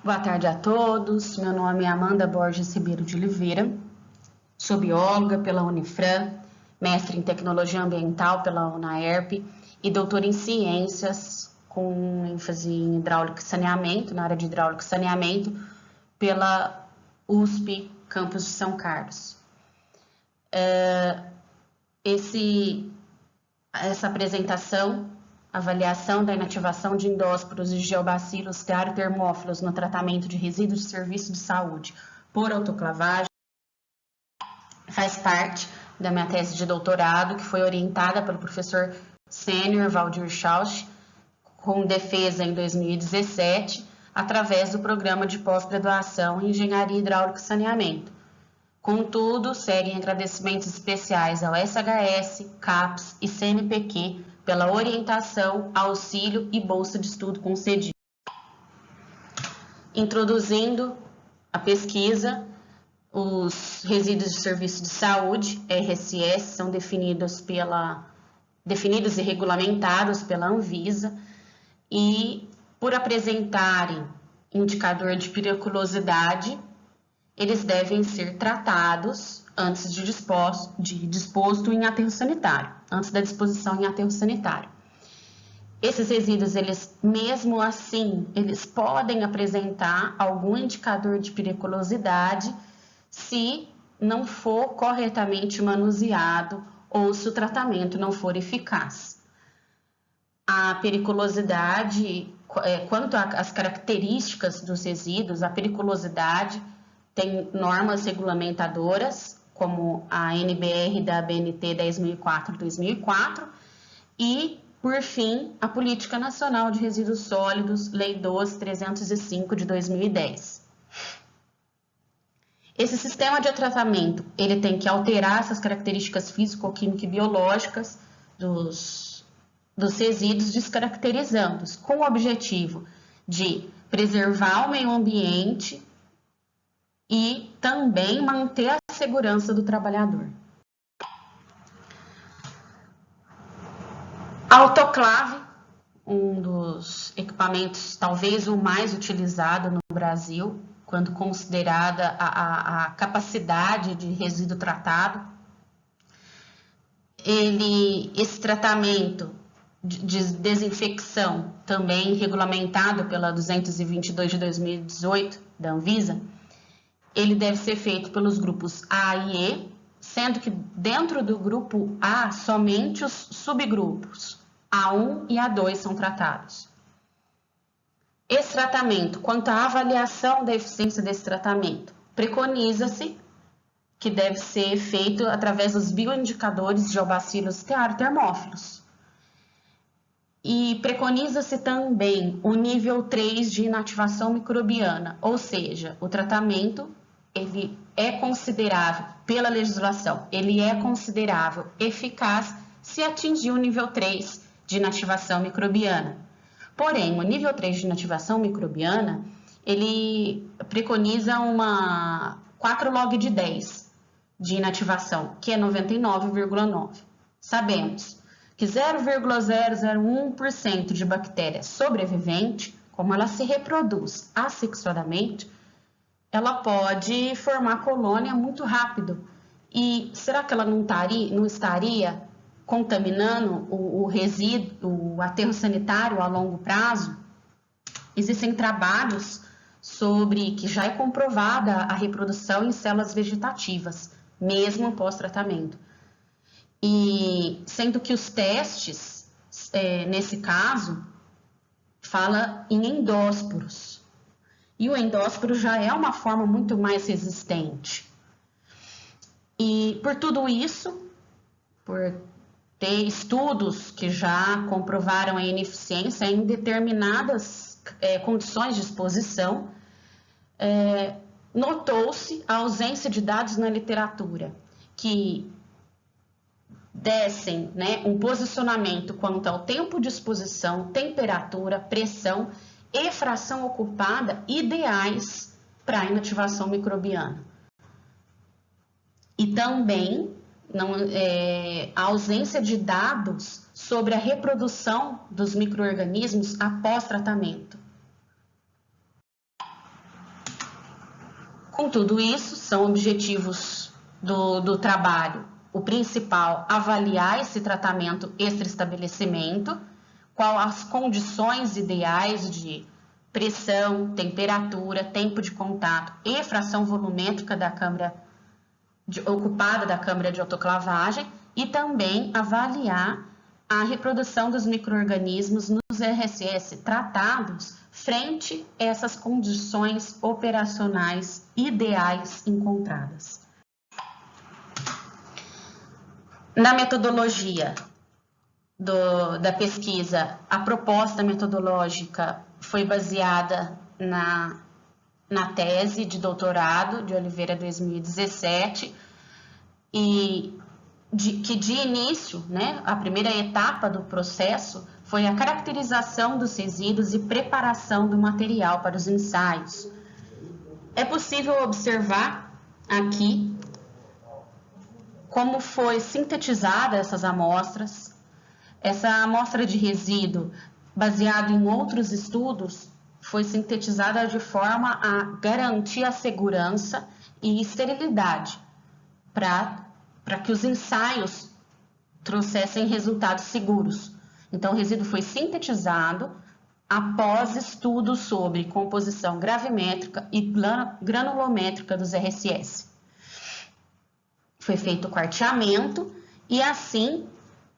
Boa tarde a todos, meu nome é Amanda Borges Ribeiro de Oliveira, sou bióloga pela Unifran, mestre em Tecnologia Ambiental pela UNAERP e doutora em Ciências com ênfase em Hidráulica e Saneamento, na área de Hidráulica e Saneamento, pela USP, campus de São Carlos. Essa apresentação, avaliação da inativação de endósporos e geobacilos stearotermófilos no tratamento de resíduos de serviço de saúde por autoclavagem, faz parte da minha tese de doutorado, que foi orientada pelo professor sênior Valdir Schausch, com defesa em 2017, através do programa de pós-graduação em Engenharia Hidráulica e Saneamento. Contudo, seguem agradecimentos especiais ao SHS, CAPES e CNPq pela orientação, auxílio e bolsa de estudo concedida. Introduzindo a pesquisa, os resíduos de serviço de saúde, RSS, são definidos e regulamentados pela Anvisa e, por apresentarem indicador de periculosidade, eles devem ser tratados antes de disposto em aterro sanitário, antes da disposição em aterro sanitário. Esses resíduos, mesmo assim, eles podem apresentar algum indicador de periculosidade se não for corretamente manuseado ou se o tratamento não for eficaz. A periculosidade, quanto às características dos resíduos, a periculosidade tem normas regulamentadoras, como a NBR da ABNT 10.004/2004 e, por fim, a Política Nacional de Resíduos Sólidos, Lei 12.305 de 2010. Esse sistema de tratamento, ele tem que alterar essas características físico-químicas e biológicas dos resíduos, descaracterizando-os, com o objetivo de preservar o meio ambiente e também manter a segurança do trabalhador. A autoclave, um dos equipamentos talvez o mais utilizado no Brasil, quando considerada a capacidade de resíduo tratado. Esse tratamento de desinfecção, também regulamentado pela 222 de 2018 da Anvisa, ele deve ser feito pelos grupos A e E, sendo que dentro do grupo A, somente os subgrupos A1 e A2 são tratados. Esse tratamento, quanto à avaliação da eficiência desse tratamento, preconiza-se que deve ser feito através dos bioindicadores de geobacilos stearotermófilos. E preconiza-se também o nível 3 de inativação microbiana, ou seja, o tratamento ele é considerável, pela legislação, ele é considerável eficaz se atingir o nível 3 de inativação microbiana. Porém, o nível 3 de inativação microbiana, ele preconiza uma 4 log de 10 de inativação, que é 99,9. Sabemos que 0,001% de bactéria sobrevivente, como ela se reproduz assexuadamente, ela pode formar colônia muito rápido. E será que ela não estaria contaminando o resíduo, o aterro sanitário a longo prazo? Existem trabalhos sobre que já é comprovada a reprodução em células vegetativas, mesmo pós-tratamento. E sendo que os testes, nesse caso, fala em endósporos. E o endósporo já é uma forma muito mais resistente. E por tudo isso, por ter estudos que já comprovaram a ineficiência em determinadas condições de exposição, notou-se a ausência de dados na literatura que dessem, um posicionamento quanto ao tempo de exposição, temperatura, pressão e fração ocupada ideais para a inativação microbiana. E também a ausência de dados sobre a reprodução dos micro-organismos após tratamento. Com tudo isso, são objetivos do trabalho. O principal, avaliar esse tratamento extra-estabelecimento, qual as condições ideais de pressão, temperatura, tempo de contato e fração volumétrica da câmara ocupada da câmara de autoclavagem, e também avaliar a reprodução dos micro-organismos nos RSS tratados frente a essas condições operacionais ideais encontradas. Na metodologia da pesquisa, a proposta metodológica foi baseada na tese de doutorado de Oliveira 2017 e que de início, né, a primeira etapa do processo foi a caracterização dos resíduos e preparação do material para os ensaios. É possível observar aqui como foi sintetizada essas amostras. Essa amostra de resíduo, baseado em outros estudos, foi sintetizada de forma a garantir a segurança e esterilidade para que os ensaios trouxessem resultados seguros. Então, o resíduo foi sintetizado após estudos sobre composição gravimétrica e granulométrica dos RSS. Foi feito o quarteamento e, assim,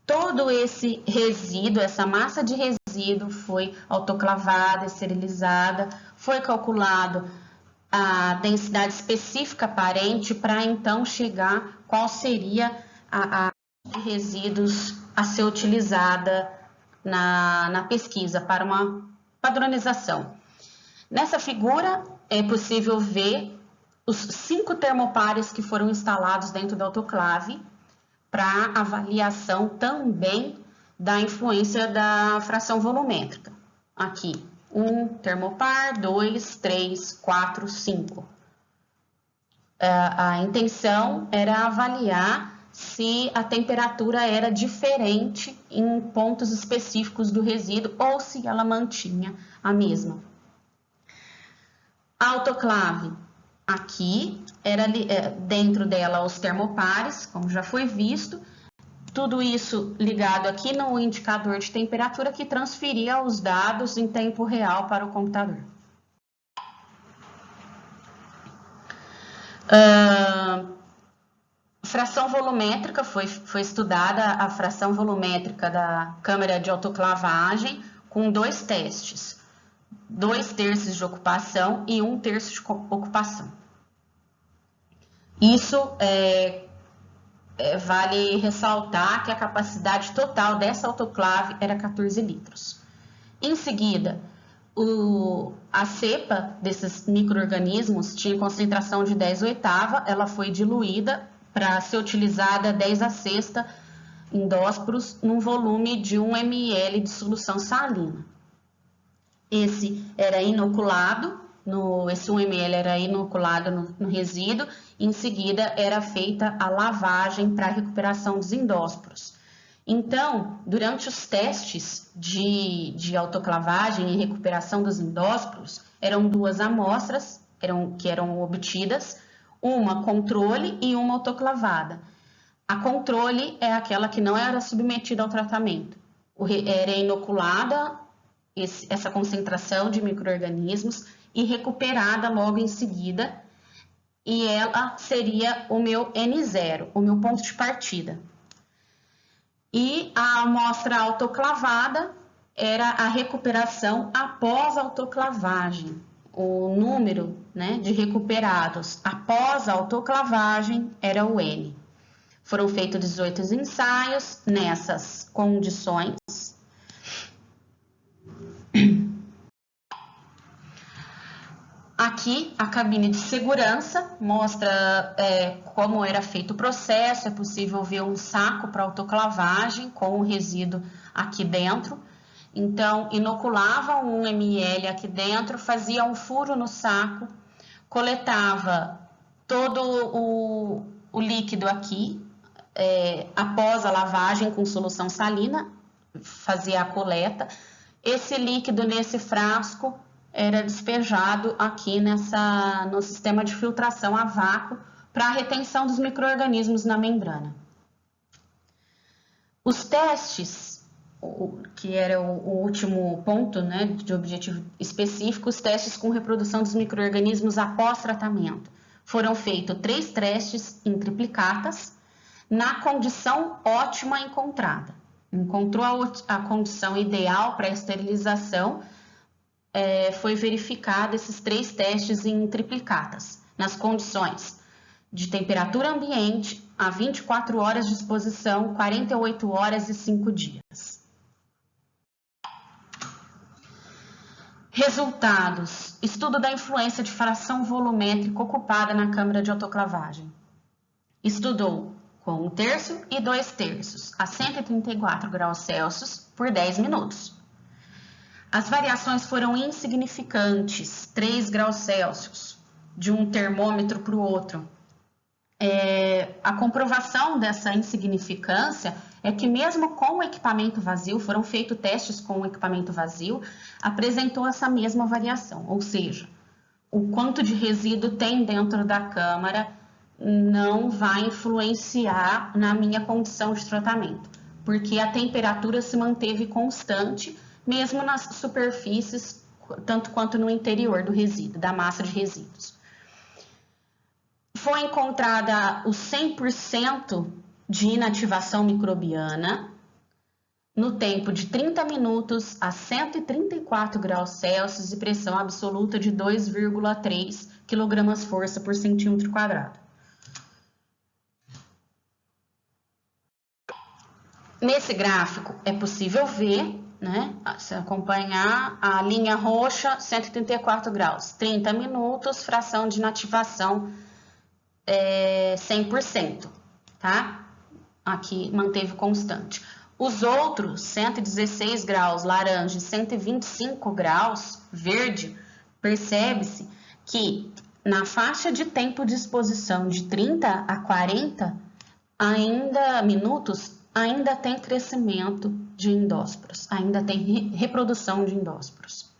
todo esse resíduo, essa massa de resíduo foi autoclavada, esterilizada, foi calculado a densidade específica aparente para então chegar qual seria a de resíduos a ser utilizada na pesquisa para uma padronização. Nessa figura é possível ver os 5 termopares que foram instalados dentro do autoclave para avaliação também da influência da fração volumétrica. Aqui, 1 termopar, 2, 3, 4, 5. A intenção era avaliar se a temperatura era diferente em pontos específicos do resíduo ou se ela mantinha a mesma. A autoclave, aqui, era dentro dela os termopares, como já foi visto, tudo isso ligado aqui no indicador de temperatura que transferia os dados em tempo real para o computador. Fração volumétrica, foi estudada a fração volumétrica da câmara de autoclavagem com 2 testes, 2/3 de ocupação e 1/3 de ocupação. Isso vale ressaltar que a capacidade total dessa autoclave era 14 litros. Em seguida, a cepa desses micro-organismos tinha concentração de 10/8, ela foi diluída para ser utilizada 10/6 endósporos num volume de 1 ml de solução salina. Esse era inoculado, esse 1 ml era inoculado no resíduo, em seguida era feita a lavagem para a recuperação dos endósporos. Então, durante os testes de autoclavagem e recuperação dos endósporos, eram 2 amostras que eram obtidas, uma controle e uma autoclavada. A controle é aquela que não era submetida ao tratamento. Era inoculada essa concentração de micro-organismos e recuperada logo em seguida, e ela seria o meu N0, o meu ponto de partida. E a amostra autoclavada era a recuperação após a autoclavagem. O número, né, de recuperados após a autoclavagem era o N. Foram feitos 18 ensaios nessas condições. Aqui, a cabine de segurança mostra como era feito o processo. É possível ver um saco para autoclavagem com o resíduo aqui dentro. Então, inoculava 1 ml aqui dentro, fazia um furo no saco, coletava todo o líquido aqui, após a lavagem com solução salina, fazia a coleta. Esse líquido nesse frasco era despejado aqui no sistema de filtração a vácuo para a retenção dos micro-organismos na membrana. Os testes, que era o último ponto, né, de objetivo específico, os testes com reprodução dos micro-organismos após tratamento. Foram feitos 3 testes em triplicatas na condição ótima encontrada. Encontrou a condição ideal para a esterilização, foi verificado esses 3 testes em triplicatas, nas condições de temperatura ambiente, a 24 horas de exposição, 48 horas e 5 dias. Resultados. Estudo da influência de fração volumétrica ocupada na câmara de autoclavagem. Estudou com 1/3 e 2/3 a 134 graus Celsius por 10 minutos. As variações foram insignificantes, 3 graus Celsius, de um termômetro para o outro. A comprovação dessa insignificância é que mesmo com o equipamento vazio, foram feitos testes com o equipamento vazio, apresentou essa mesma variação, ou seja, o quanto de resíduo tem dentro da câmara não vai influenciar na minha condição de tratamento, porque a temperatura se manteve constante, mesmo nas superfícies, tanto quanto no interior do resíduo, da massa de resíduos. Foi encontrada o 100% de inativação microbiana no tempo de 30 minutos a 134 graus Celsius e pressão absoluta de 2,3 kg/força por centímetro quadrado. Nesse gráfico é possível ver, né, se acompanhar a linha roxa, 134 graus, 30 minutos, fração de inativação 100%, tá? Aqui manteve constante. Os outros, 116 graus laranja e 125 graus verde, percebe-se que na faixa de tempo de exposição de 30 a 40 minutos, ainda tem crescimento de endósporos, ainda tem reprodução de endósporos.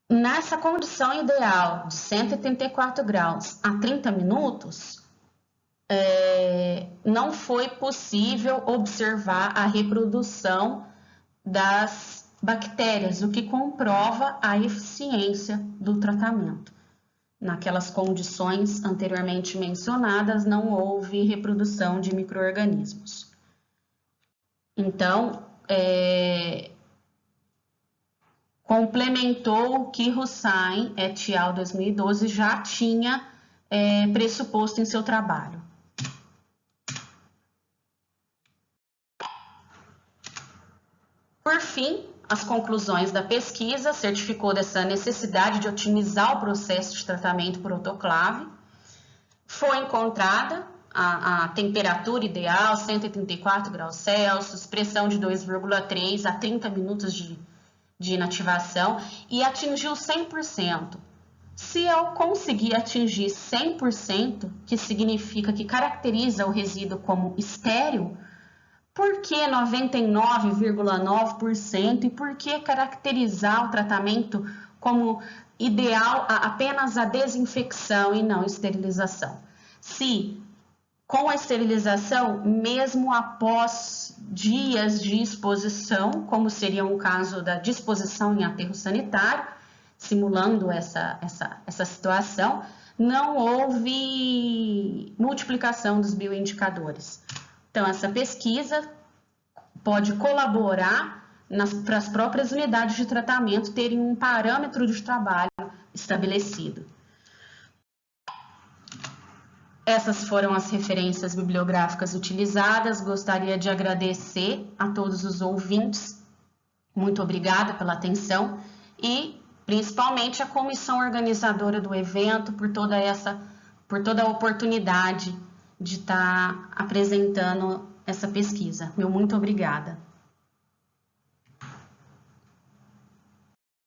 Nessa condição ideal de 184 graus a 30 minutos, não foi possível observar a reprodução das bactérias, o que comprova a eficiência do tratamento. Naquelas condições anteriormente mencionadas, não houve reprodução de micro-organismos. Então, complementou o que Hussain et al. 2012 já tinha pressuposto em seu trabalho. Por fim, as conclusões da pesquisa certificou dessa necessidade de otimizar o processo de tratamento por autoclave. Foi encontrada a temperatura ideal, 134 graus Celsius, pressão de 2,3 a 30 minutos de inativação e atingiu 100%. Se eu conseguir atingir 100%, que significa que caracteriza o resíduo como estéril, por que 99,9% e por que caracterizar o tratamento como ideal apenas a desinfecção e não esterilização? Se com a esterilização, mesmo após dias de exposição, como seria um caso da disposição em aterro sanitário, simulando essa situação, não houve multiplicação dos bioindicadores. Então, essa pesquisa pode colaborar para as próprias unidades de tratamento terem um parâmetro de trabalho estabelecido. Essas foram as referências bibliográficas utilizadas. Gostaria de agradecer a todos os ouvintes. Muito obrigada pela atenção e, principalmente, a comissão organizadora do evento por toda a oportunidade de estar apresentando essa pesquisa. Muito obrigada.